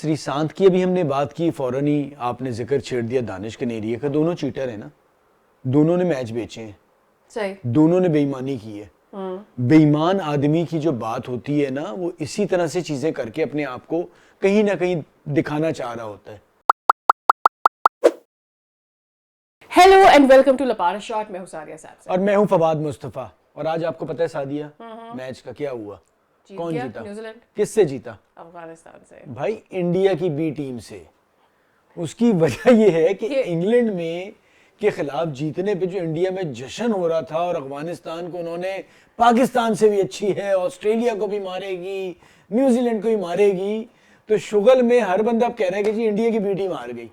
श्रीशांत की अभी हमने बात की, फौरन ही आपने जिक्र छेड़ दिया दानिश कनेरिया का। दोनों चीटर है ना, दोनों ने मैच बेचे हैं, सही, दोनों ने बेईमानी की है। बेईमान आदमी की जो बात होती है ना, वो इसी तरह से चीजें करके अपने आप को कहीं ना कहीं दिखाना चाह रहा होता है। हेलो एंड वेलकम टू लपारा शॉट। मैं हूं सारिया साहब और मैं हूं फवाद मुस्तफा। और आज आपको पता है सादिया, मैच का क्या हुआ? कौन जीता? न्यूजीलैंड। किससे जीता? अफगानिस्तान से। भाई इंडिया की बी टीम से। उसकी वजह यह है कि इंग्लैंड में के खिलाफ जीतने पे जो इंडिया में जश्न हो रहा था, और अफगानिस्तान को उन्होंने पाकिस्तान से भी अच्छी है, ऑस्ट्रेलिया को भी मारेगी, न्यूजीलैंड को भी मारेगी, तो शुगल में हर बंदा अब कह रहा है कि जी इंडिया की बी टीम हार गई।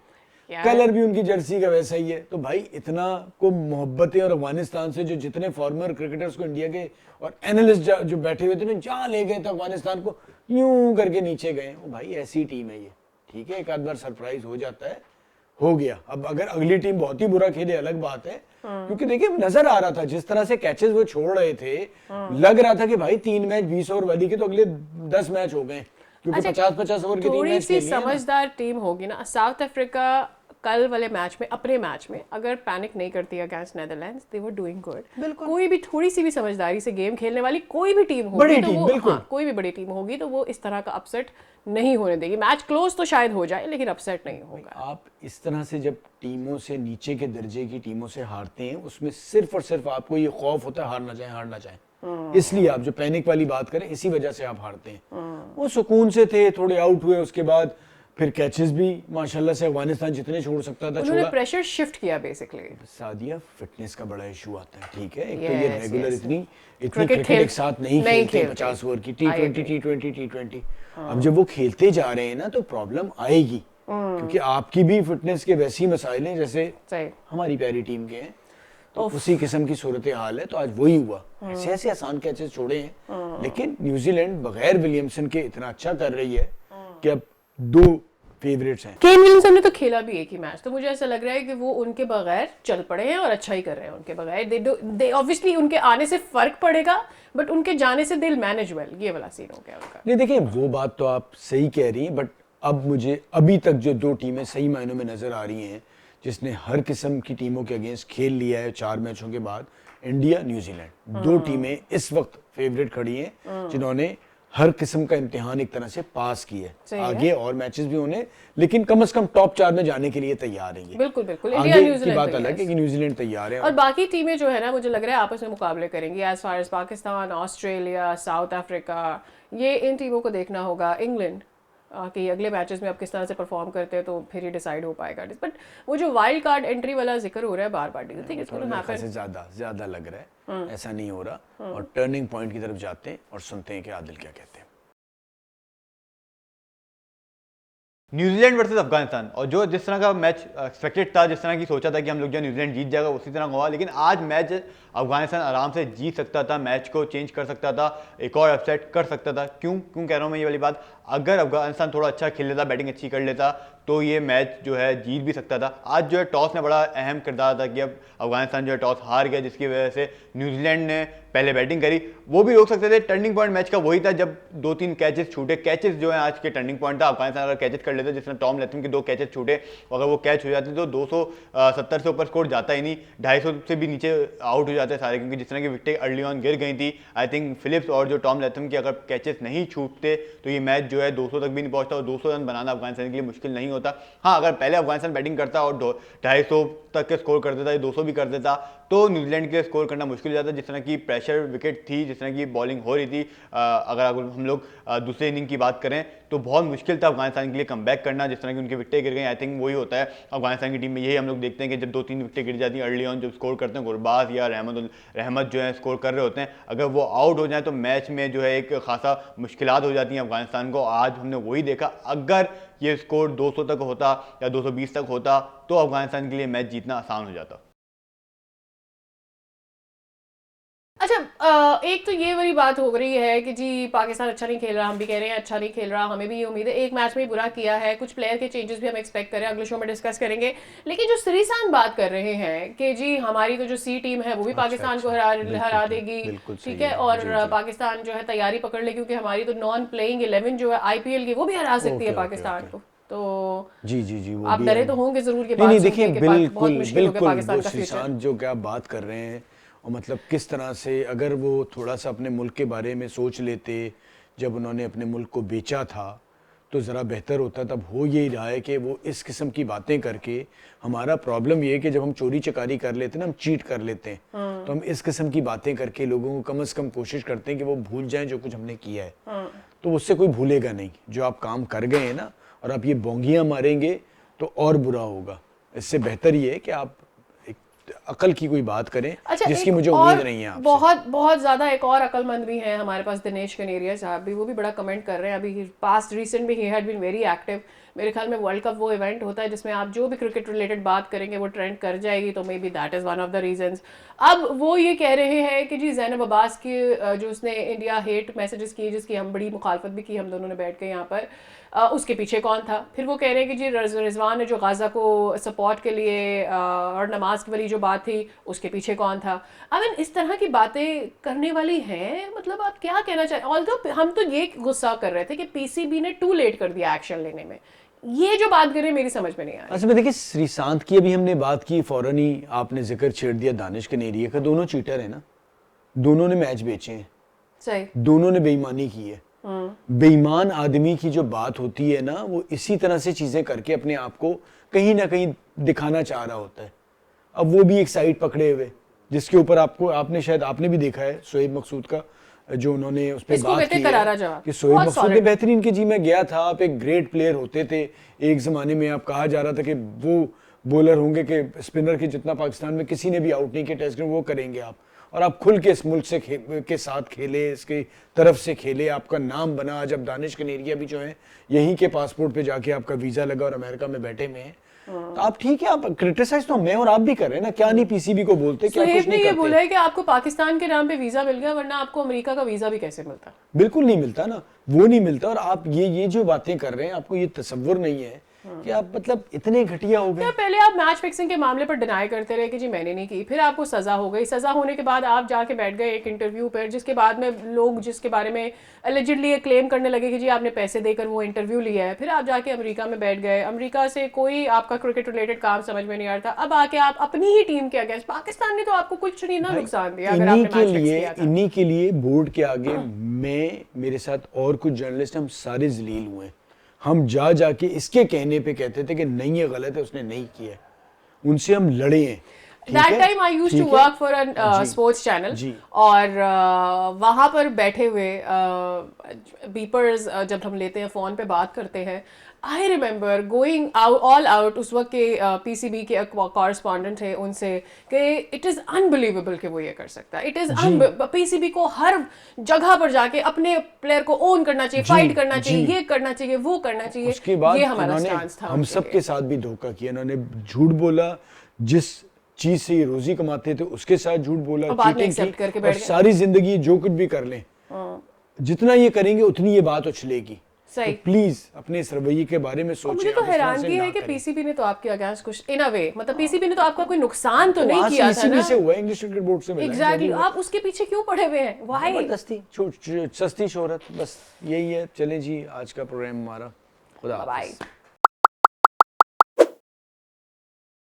कलर भी उनकी जर्सी का वैसा ही है। तो भाई इतना को मोहब्बतें, और अफगानिस्तान से जो जितने फॉर्मर क्रिकेटर्स को इंडिया के और एनालिस्ट जो बैठे हुए थे ना, जहाँ ले गए थे अफगानिस्तान को, यूं करके नीचे गए। वो भाई ऐसी टीम है ये, ठीक है, एक आध बार सरप्राइज हो जाता है, हो गया। अब अगर अगली टीम बहुत ही बुरा खेले अलग बात है, क्योंकि देखिए नजर आ रहा था जिस तरह से कैचेस वो छोड़ रहे थे, लग रहा था कि भाई 3 मैच 20 ओवर वाली के तो अगले 10 मैच हो गए, क्योंकि 50-50 ओवर के 3 मैच खेल लिए। समझदार टीम होगी ना। साउथ अफ्रीका कल वाले मैच में, अपने मैच में अगर पैनिक नहीं करती against Netherlands, they were doing good. कोई भी थोड़ी सी भी समझदारी से गेम खेलने वाली कोई भी टीम होगी, बड़ी तो टीम, वो बिल्कुल। कोई भी बड़ी टीम होगी तो वो इस तरह का अपसेट नहीं होने देगी। मैच क्लोज तो शायद हो जाए, लेकिन अपसेट नहीं होगा। आप इस तरह से जब टीमों से, नीचे के दर्जे की टीमों से हारते हैं, उसमें सिर्फ और सिर्फ आपको ये खौफ होता है हार ना जाए। इसलिए आप जो पैनिक वाली बात करें, इसी वजह से आप हारते हैं। वो सुकून से थे, थोड़े आउट हुए, उसके बाद फिर कैचेस भी माशाल्लाह से अफगानिस्तान जितने छोड़ सकता था उन्होंने प्रेशर शिफ्ट किया बेसिकली। सादिया, फिटनेस का बड़ा इशू आता है, ठीक है। एक तो ये रेगुलर इतनी क्रिकेट एक साथ नहीं खेलते 50 ओवर की, T20 अब जब वो खेलते जा रहे हैं ना, तो प्रॉब्लम आएगी, क्योंकि आपकी भी फिटनेस के वैसी मसाइल हैं जैसे हमारी प्यारी टीम के हैं। तो उसी किस्म की सूरत हाल है। तो आज वही हुआ, ऐसे ऐसे आसान कैचेस छोड़े हैं, लेकिन न्यूजीलैंड बगैर विलियमसन के इतना अच्छा कर रही है कि अब 2 फेवरेट्स हैं। केन विलियमसन ने तो खेला भी एक ही मैच, तो मुझे ऐसा लग रहा है कि वो उनके बगैर चल पड़े हैं और अच्छा ही कर रहे हैं उनके बगैर। दे ऑब्वियसली उनके आने से फर्क पड़ेगा, बट उनके जाने से दिल मैनेज वेल, ये वाला सीन हो गया उनका। नहीं देखिए, वो बात तो आप सही कह रही हैं, बट अब मुझे अभी तक जो 2 टीमें सही मायनों में नजर आ रही हैं, जिसने हर किस्म की टीमों के अगेंस्ट खेल लिया है 4 मैचों के बाद, इंडिया न्यूजीलैंड, 2 टीमें इस वक्त फेवरेट खड़ी हैं, जिन्होंने हर किस्म का इम्तिहान एक तरह से पास की है। आगे और मैचेस भी होने, लेकिन कम से कम टॉप 4 में जाने के लिए तैयार है। बिल्कुल इंडिया न्यूजीलैंड की बात अलग है कि न्यूजीलैंड तैयार है, और बाकी टीमें जो है ना, मुझे लग रहा है आपस में मुकाबले करेंगी। As far as Pakistan, Australia, South Africa, ये इन टीमों को देखना होगा। इंग्लैंड कि अगले मैचेस में आप किस तरह से परफॉर्म करते हैं, तो फिर ही डिसाइड हो पाएगा। बट वो जो वाइल्ड कार्ड एंट्री वाला जिक्र हो रहा है बार बार, do you think it's going to happen? ज्यादा लग रहा है, ऐसा नहीं हो रहा। और टर्निंग पॉइंट की तरफ जाते हैं और सुनते हैं कि आदिल क्या कहते हैं। न्यूजीलैंड वर्सेस अफगानिस्तान, और जो जिस तरह का मैच एक्सपेक्टेड था, जिस तरह की सोचा था कि हम लोग जो न्यूजीलैंड जीत जाएगा, उसी तरह हुआ। लेकिन आज मैच अफगानिस्तान आराम से जीत सकता था, मैच को चेंज कर सकता था, एक और अपसेट कर सकता था। क्यों कह रहा हूँ मैं ये वाली बात? अगर अफगानिस्तान थोड़ा अच्छा खेल लेता, बैटिंग अच्छी कर लेता, तो ये मैच जो है जीत भी सकता था। आज जो है टॉस ने बड़ा अहम किरदार अदा किया। अफगानिस्तान जो है टॉस हार गया, जिसकी वजह से न्यूजीलैंड ने पहले बैटिंग करी। वो भी रोक सकते थे। टर्निंग पॉइंट मैच का वही था जब 2-3 कैचेस छूटे। कैचेस जो है आज के टर्निंग पॉइंट था। अफगानिस्तान अगर कैचेस कर लेते, जिसमें टॉम लेथम के 2 कैचेस छूटे, अगर वो कैच हो जाते तो 270 से ऊपर स्कोर जाता ही नहीं, 250 से भी नीचे आउट हो जाते सारे, क्योंकि जिस तरह की विकेटें अर्ली ऑन गिर गई थी। आई थिंक फिलिप्स और जो टॉम लेथम के अगर कैचेस नहीं छूटते, तो ये मैच जो है 200 तक भी नहीं पहुंचता, और 200 रन बनाना अफगानिस्तान के लिए मुश्किल नहीं होता। हाँ, अगर पहले अफगानिस्तान बैटिंग करता और 250 तक के स्कोर कर देता या 200 भी कर देता, तो न्यूजीलैंड के लिए स्कोर करना मुश्किल हो जाता। जिस तरह की प्रेशर विकेट थी, जिस तरह की बॉलिंग हो रही थी, अगर हम लोग दूसरे इनिंग की बात करें, तो बहुत मुश्किल था अफगानिस्तान के लिए कमबैक करना। जिस तरह की उनकी विकेटें गिर गई, आई थिंक वही होता है अफगानिस्तान की टीम में। यही हम लोग देखते हैं कि जब 2-3 विकेटें गिर जाती हैं अर्ली ऑन, जब स्कोर करते हैं गुरबाज या रहमत जो है स्कोर कर रहे होते हैं, अगर वो आउट हो जाए तो मैच में जो है एक खासा मुश्किलात हो जाती हैं अफगानिस्तान को। आज हमने वही देखा। अगर ये स्कोर 200 तक होता या 220 तक होता, तो अफगानिस्तान के लिए मैच जीतना आसान हो जाता। अच्छा, एक तो ये वाली बात हो रही है कि जी पाकिस्तान अच्छा नहीं खेल रहा, हम भी कह रहे हैं अच्छा नहीं खेल रहा, हमें भी ये उम्मीद है, एक मैच में ही बुरा किया है, कुछ प्लेयर के चेंजेस भी हम एक्सपेक्ट करें, अगले शो में डिस्कस करेंगे। लेकिन जो श्रीशांत बात कर रहे हैं कि जी हमारी तो जो सी टीम है वो भी पाकिस्तान को हरा देगी, ठीक है, और पाकिस्तान जो है तैयारी पकड़ ले क्योंकि हमारी तो नॉन प्लेइंग 11 जो है IPL की वो भी हरा सकती है पाकिस्तान को। तो जी वो आप भी डरे है। तो होंगे जरूर के नहीं बाद देखिए, बहुत मुश्किल हो गया बिल्कुल पाकिस्तान वो का फ्यूचर। श्रीशांत जो क्या बात कर रहे हैं, और मतलब किस तरह से अगर वो थोड़ा सा अपने मुल्क के बारे में सोच लेते जब उन्होंने अपने मुल्क को बेचा था तो ज़रा बेहतर होता। तब हो यही रहा है कि वो इस किस्म की बातें करके, हमारा प्रॉब्लम ये है कि जब हम चोरी चकारी कर लेते हैं ना, हम चीट कर लेते हैं, तो हम इस किस्म की बातें करके लोगों को कम से कम कोशिश करते हैं कि वो भूल जाएं जो कुछ हमने किया है। तो उससे कोई भूलेगा नहीं जो आप काम कर गए हैं ना, और आप ये बोंगियां मारेंगे तो और बुरा होगा। इससे बेहतर ये है कि आप अकल की कोई बात करें, अच्छा, जिसकी मुझे उम्मीद नहीं है आपसे। बहुत बहुत ज्यादा एक और अकलमंद भी है हमारे पास, दिनेश कनेरिया साहब भी, वो भी बड़ा कमेंट कर रहे हैं। अभी पास्ट रिसेंट में ही हैड बीन वेरी एक्टिव। मेरे ख्याल में वर्ल्ड कप वो इवेंट होता है जिसमें आप जो भी क्रिकेट रिलेटेड बात करेंगे वो ट्रेंड कर जाएगी, तो may be that is one of the reasons. अब वो ये कह रहे हैं कि जी ज़ैनब अब्बास की जो उसने इंडिया हेट मैसेजेस किए, जिसकी हम बड़ी मुखालफत भी की हम दोनों ने बैठ के यहाँ पर, उसके पीछे कौन था। फिर वो कह रहे हैं कि जी रिजवान ने जो गाज़ा को सपोर्ट के लिए और नमाज वाली जो बात थी उसके पीछे कौन था। आई मीन इस तरह की बातें करने वाली हैं। मतलब आप क्या कहना चाहें? ऑल्दो हम तो ये गुस्सा कर रहे थे कि PCB ने टू लेट कर दिया एक्शन लेने में, ये जो बात कर रहे हैं मेरी समझ में नहीं आ रही। अच्छा, मैं देखिए श्रीशांत की अभी हमने बात की, फौरन ही आपने जिक्र छेड़ दिया दानिश कनेरिया का। दोनों चीटर है ना, दोनों ने मैच बेचे हैं, सही, दोनों ने बेईमानी की है। बेईमान आदमी की जो बात होती है ना, वो इसी तरह से चीजें करके अपने आप को कहीं ना कहीं दिखाना चाह रहा होता है। अब वो भी एक साइड पकड़े हुए, जिसके ऊपर आपने शायद आपने भी देखा है शोएब मकसूद का जो उन्होंने उस पर बात की है कि शोएब मकसूद ने बेहतरीन कि जी मैं गया था, आप एक ग्रेट प्लेयर होते थे एक जमाने में, आप कहा जा रहा था कि वो बॉलर होंगे कि स्पिनर के जितना पाकिस्तान में किसी ने भी आउट नहीं किया टेस्ट में, वो करेंगे आप, और आप खुल के इस मुल्क से के साथ खेले, इसके तरफ से खेले, आपका नाम बना। आज अब दानिश कनेरिया भी जो है यहीं के पासपोर्ट पे जाके आपका वीजा लगा और अमेरिका में बैठे हुए हैं। तो आप ठीक है, आप क्रिटिसाइज तो मैं और आप भी कर रहे हैं ना, क्या नहीं PCB को बोलते, क्या कुछ नहीं करते। ये बोला है कि आपको पाकिस्तान के नाम पे वीजा मिल गया, वरना आपको अमेरिका का वीजा भी कैसे मिलता? बिल्कुल नहीं मिलता ना, वो नहीं मिलता। और आप ये जो बातें कर रहे हैं, आपको ये तसव्वुर नहीं है कि आप मतलब इतने घटिया हो गए। पहले आप मैच फिक्सिंग के मामले पर डिनाई करते रहे कि जी मैंने नहीं की, फिर आपको सजा हो गई, सजा होने के बाद आप जाके बैठ गए एक इंटरव्यू पर, जिसके बाद में लोग जिसके बारे में एलिजिडली क्लेम करने लगे कि जी आपने पैसे देकर वो इंटरव्यू लिया है। फिर आप जाके अमेरिका में बैठ गए, अमेरिका से कोई आपका क्रिकेट रिलेटेड काम समझ में नहीं आ रहा था, अब आके आप अपनी ही टीम के अगेंस्ट, पाकिस्तान ने तो आपको कुछ नहीं ना नुकसान दिया अगर आपने मैच फिक्स किया था। इन्हीं के लिए बोर्ड के आगे मेरे साथ और कुछ जर्नलिस्ट हम सारे जलील हुए। हम जाके इसके कहने पे कहते थे कि नहीं ये गलत है, उसने नहीं किया, उनसे हम लड़े हैं। That time I used to work for a sports channel, और वहाँ पर बैठे हुए बीपर्स जब हम लेते हैं फ़ोन पे बात करते हैं, I remember going all out उस वक्त के PCB के कॉरेस्पॉन्डेंट थे उनसे कि इट इज़ अनबिलीवेबल कि वो ये कर सकता है। इट इज़ PCB को हर जगह पर जाके अपने प्लेयर को ओन करना चाहिए, फाइट करना चाहिए, ये करना चाहिए, वो करना चाहिए। उसके बाद ये हमारा स्टांस था। हम सबके साथ भी धोखा किया, उन्होंने झूठ बोला, जिस चीज से ये रोजी कमाते थे उसके साथ झूठ बोला, चीटिंग की, और सारी जिंदगी जो कुछ भी कर लें, जितना ये करेंगे उतनी ये बात उछलेगी। तो प्लीज अपने इस रवैये के बारे में सोचें। मुझे तो हैरानगी है कि PCB ने तो आपके अगेंस्ट कुछ इन अ वे, मतलब PCB ने तो आपका कोई नुकसान तो नहीं किया था ना, से हुआ इंग्लिश क्रिकेट बोर्ड से। एग्जैक्टली, आप उसके पीछे क्यों पड़े हुए हैं? व्हाई? सस्ती शोहरत, बस यही है। चलें जी, आज का प्रोग्राम हमारा, खुदा हाफिज़।